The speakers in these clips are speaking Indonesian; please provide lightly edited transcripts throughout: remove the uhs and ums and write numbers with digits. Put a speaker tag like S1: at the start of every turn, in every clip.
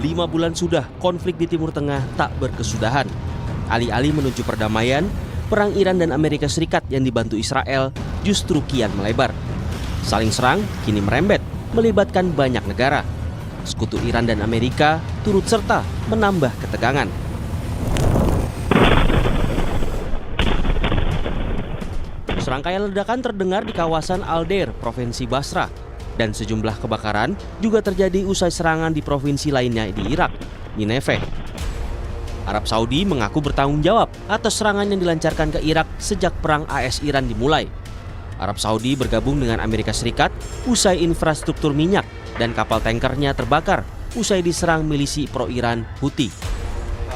S1: 5 bulan sudah konflik di Timur Tengah tak berkesudahan. Alih-alih menuju perdamaian, perang Iran dan Amerika Serikat yang dibantu Israel justru kian melebar. Saling serang kini merembet, melibatkan banyak negara. Sekutu Iran dan Amerika turut serta menambah ketegangan. Serangkaian ledakan terdengar di kawasan Al-Deir, Provinsi Basra. Dan sejumlah kebakaran juga terjadi usai serangan di provinsi lainnya di Irak, Nineveh. Arab Saudi mengaku bertanggung jawab atas serangan yang dilancarkan ke Irak sejak perang AS-Iran dimulai. Arab Saudi bergabung dengan Amerika Serikat usai infrastruktur minyak dan kapal tankernya terbakar usai diserang milisi pro-Iran Houthi.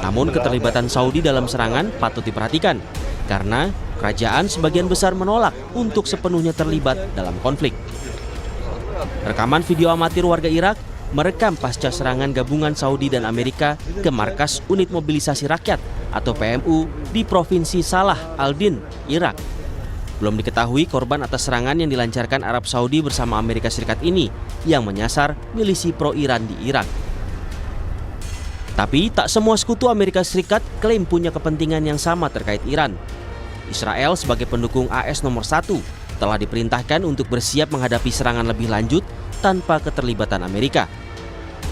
S1: Namun keterlibatan Saudi dalam serangan patut diperhatikan karena kerajaan sebagian besar menolak untuk sepenuhnya terlibat dalam konflik. Rekaman video amatir warga Irak merekam pasca serangan gabungan Saudi dan Amerika ke markas Unit Mobilisasi Rakyat atau PMU di Provinsi Salah al-Din, Irak. Belum diketahui korban atas serangan yang dilancarkan Arab Saudi bersama Amerika Serikat ini yang menyasar milisi pro-Iran di Irak. Tapi tak semua sekutu Amerika Serikat klaim punya kepentingan yang sama terkait Iran. Israel sebagai pendukung AS nomor 1 telah diperintahkan untuk bersiap menghadapi serangan lebih lanjut tanpa keterlibatan Amerika.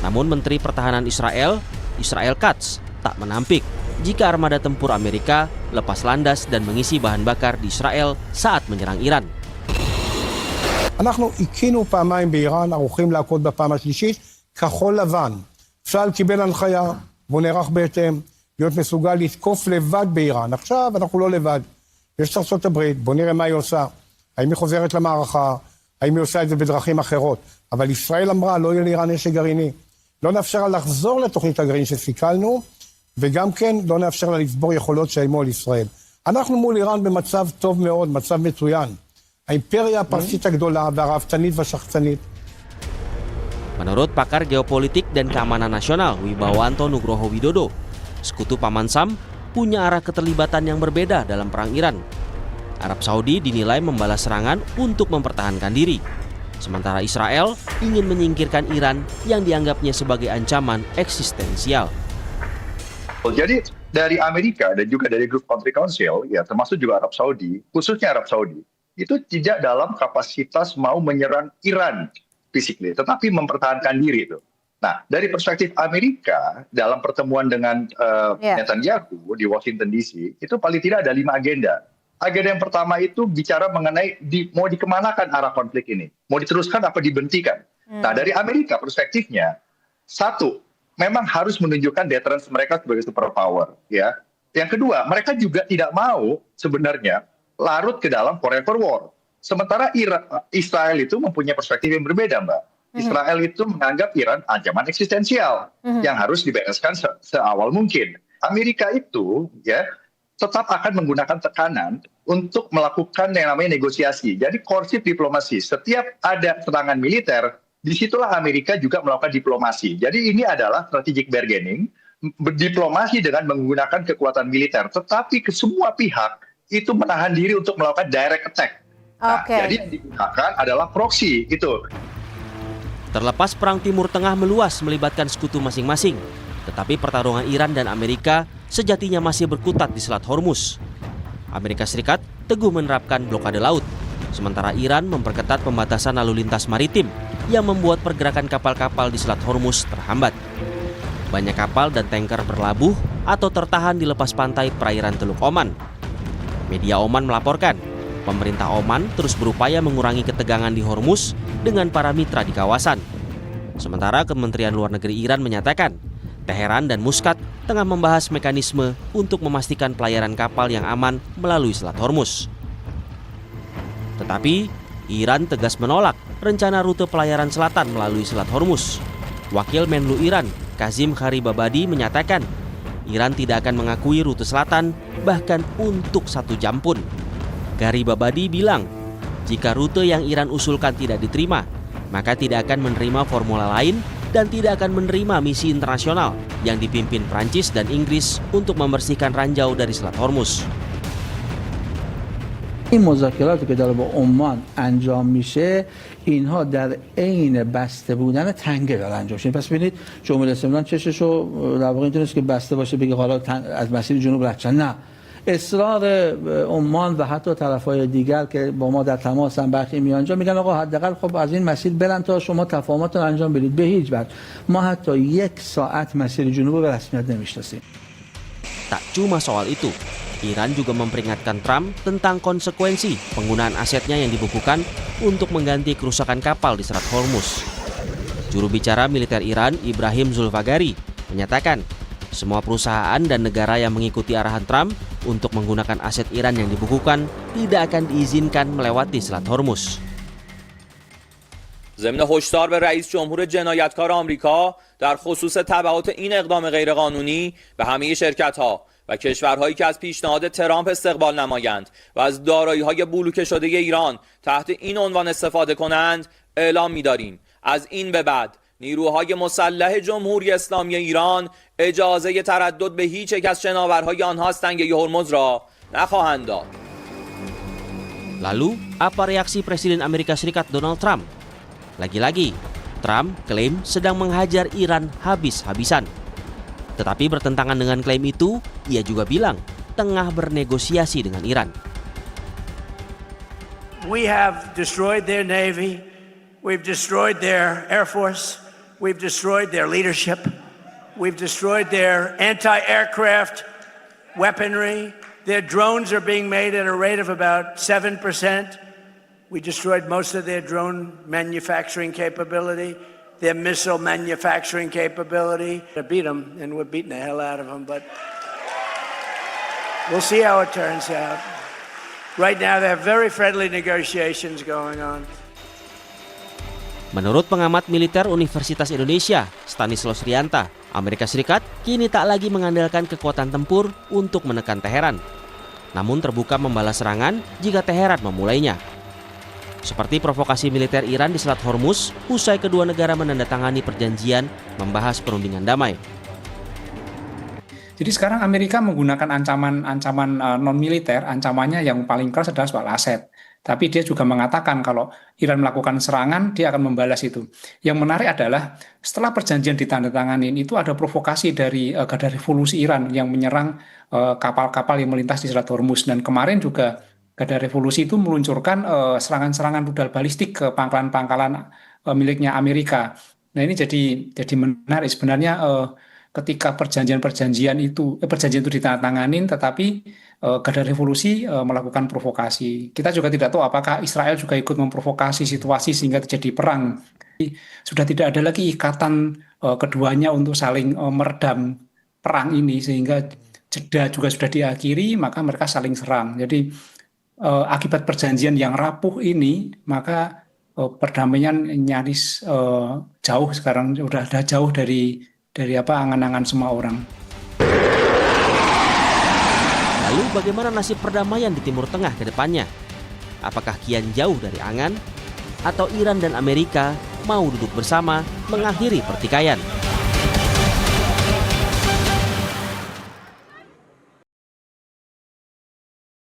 S1: Namun Menteri Pertahanan Israel, Israel Katz, tak menampik jika armada tempur Amerika lepas landas dan mengisi bahan bakar di Israel saat menyerang Iran.
S2: אנחנו עיקינו פעמיים באיראן, ערוכים להכות בפעם השלישית, כחול לבן. צה"ל קיבל הנחיה, והוא נערך בהתאם, להיות מסוגל לתקוף לבד באיראן. עכשיו אנחנו לא לבד. יש את ארצות הברית, בוא נראה מה היא עושה. האם היא חוזרת למערכה, האם היא עושה את זה בדרכים אחרות. אבל ישראל אמרה, לא יהיה לאיראן נשק גרעיני. לא נאפשר לה לחזור לתוכנית הגרעין שסיכלנו, וגם כן לא נאפשר לה לצבור יכולות שאיימו על ישראל. אנחנו מול איראן במצב טוב מאוד, מצב מצוין. האימפריה הפרסית הגדולה והרהבתנית והשחצנית.
S1: Menurut pakar geopolitik dan keamanan nasional Wibawanto Nugroho Widodo, sekutu Paman Sam punya arah keterlibatan yang berbeda dalam perang Iran. Arab Saudi dinilai membalas serangan untuk mempertahankan diri. Sementara Israel ingin menyingkirkan Iran yang dianggapnya sebagai ancaman eksistensial.
S3: Jadi dari Amerika dan juga dari Gulf Country Council, ya termasuk juga Arab Saudi, khususnya Arab Saudi, itu tidak dalam kapasitas mau menyerang Iran physically, tetapi mempertahankan diri itu. Nah, dari perspektif Amerika dalam pertemuan dengan Netanyahu di Washington DC, itu paling tidak ada 5 agenda. Agenda yang pertama itu bicara mengenai mau dikemanakan arah konflik ini, mau diteruskan apa dibentikan. Nah, dari Amerika perspektifnya, satu, memang harus menunjukkan deterrence mereka sebagai superpower, ya. Yang kedua, mereka juga tidak mau sebenarnya larut ke dalam forever war. Sementara Israel itu mempunyai perspektif yang berbeda, Mbak. Israel itu menganggap Iran ancaman eksistensial yang harus dibereskan seawal mungkin. Amerika itu ya tetap akan menggunakan tekanan untuk melakukan yang namanya negosiasi. Jadi korsif diplomasi. Setiap ada serangan militer, disitulah Amerika juga melakukan diplomasi. Jadi ini adalah strategic bargaining, berdiplomasi dengan menggunakan kekuatan militer. Tetapi ke semua pihak itu menahan diri untuk melakukan direct attack. Nah, jadi yang digunakan adalah proxy itu.
S1: Terlepas perang Timur Tengah meluas melibatkan sekutu masing-masing, tetapi pertarungan Iran dan Amerika sejatinya masih berkutat di Selat Hormuz. Amerika Serikat teguh menerapkan blokade laut, sementara Iran memperketat pembatasan lalu lintas maritim yang membuat pergerakan kapal-kapal di Selat Hormuz terhambat. Banyak kapal dan tanker berlabuh atau tertahan di lepas pantai perairan Teluk Oman. Media Oman melaporkan, pemerintah Oman terus berupaya mengurangi ketegangan di Hormuz dengan para mitra di kawasan. Sementara Kementerian Luar Negeri Iran menyatakan, Teheran dan Muscat tengah membahas mekanisme untuk memastikan pelayaran kapal yang aman melalui Selat Hormuz. Tetapi, Iran tegas menolak rencana rute pelayaran selatan melalui Selat Hormuz. Wakil Menlu Iran, Kazim Gharibabadi menyatakan, Iran tidak akan mengakui rute selatan bahkan untuk 1 jam pun. Gharibabadi bilang, jika rute yang Iran usulkan tidak diterima, maka tidak akan menerima formula lain dan tidak akan menerima misi internasional yang dipimpin Prancis dan Inggris untuk membersihkan ranjau dari Selat Hormuz.
S4: این مذاکراتی که داره با عمان انجام میشه اینها در عین بسته بودن تنگه داره انجام میشه. پس ببینید جمهوری اسلامی چششو در واقع اینطوریه که بسته باشه بگه حالا از مسیر جنوب رد شن. نه، اصرار عمان و حتی طرفای دیگر که با ما در تماسن برخی میانجا میگن آقا حداقل خب از این مسیر برن تا شما تفاهمات رو انجام بدید. به هیچ وجه ما حتی 1 ساعت مسیر جنوب به رسمیت نمیشناسیم.
S1: Tak cuma soal itu, Iran juga memperingatkan Trump tentang konsekuensi penggunaan asetnya yang dibukukan untuk mengganti kerusakan kapal di Selat Hormuz. Juru bicara militer Iran, Ibrahim Zulfagari, menyatakan semua perusahaan dan negara yang mengikuti arahan Trump untuk menggunakan aset Iran yang dibukukan tidak akan diizinkan melewati Selat Hormuz.
S5: ضمن هشدار به رئیس جمهور جنایتکار آمریکا در خصوص تبعات این اقدام غیرقانونی به همه شرکت‌ها و کشورهایی که از پیشنهاد ترامپ استقبال نمایند و از دارایی‌های بلوکه شده ایران تحت این عنوان استفاده کنند اعلام می‌داریم از این به بعد نیروهای مسلح جمهوری اسلامی ایران اجازه تردد به هیچ یک از شناورهای آنها از تنگه هرمز را نخواهند داد.
S1: Lalu, apa reaksi Presiden Amerika Serikat Donald Trump? Lagi-lagi, Trump klaim sedang menghajar Iran habis-habisan. Tetapi bertentangan dengan klaim itu, ia juga bilang tengah bernegosiasi dengan Iran.
S6: We have destroyed their navy, we've destroyed their air force, we've destroyed their leadership, we've destroyed their anti-aircraft weaponry. Their drones are being made at a rate of about 7%. We destroyed most of their drone manufacturing capability, their missile manufacturing capability. To beat them, and we're beating the hell out of them, but we'll see how it turns out. Right now, they have very friendly negotiations going on.
S1: Menurut pengamat militer Universitas Indonesia, Stanislaus Rianta, Amerika Serikat kini tak lagi mengandalkan kekuatan tempur untuk menekan Teheran, namun terbuka membalas serangan jika Teheran memulainya. Seperti provokasi militer Iran di Selat Hormuz usai kedua negara menandatangani perjanjian membahas perundingan damai.
S7: Jadi sekarang Amerika menggunakan ancaman non-militer, ancamannya yang paling keras adalah soal aset. Tapi dia juga mengatakan kalau Iran melakukan serangan, dia akan membalas itu. Yang menarik adalah setelah perjanjian ditandatangani itu ada provokasi dari Garda Revolusi Iran yang menyerang kapal-kapal yang melintas di Selat Hormuz. Dan kemarin juga Garda Revolusi itu meluncurkan serangan-serangan rudal balistik ke pangkalan-pangkalan miliknya Amerika. Nah ini jadi menarik sebenarnya ketika perjanjian itu ditandatangani, tetapi Garda Revolusi melakukan provokasi. Kita juga tidak tahu apakah Israel juga ikut memprovokasi situasi sehingga terjadi perang. Sudah tidak ada lagi ikatan keduanya untuk saling meredam perang ini, sehingga jeda juga sudah diakhiri, maka mereka saling serang. Jadi akibat perjanjian yang rapuh ini, maka perdamaian nyaris jauh sekarang, sudah jauh dari angan-angan semua orang.
S1: Lalu bagaimana nasib perdamaian di Timur Tengah ke depannya? Apakah kian jauh dari angan? Atau Iran dan Amerika mau duduk bersama mengakhiri pertikaian?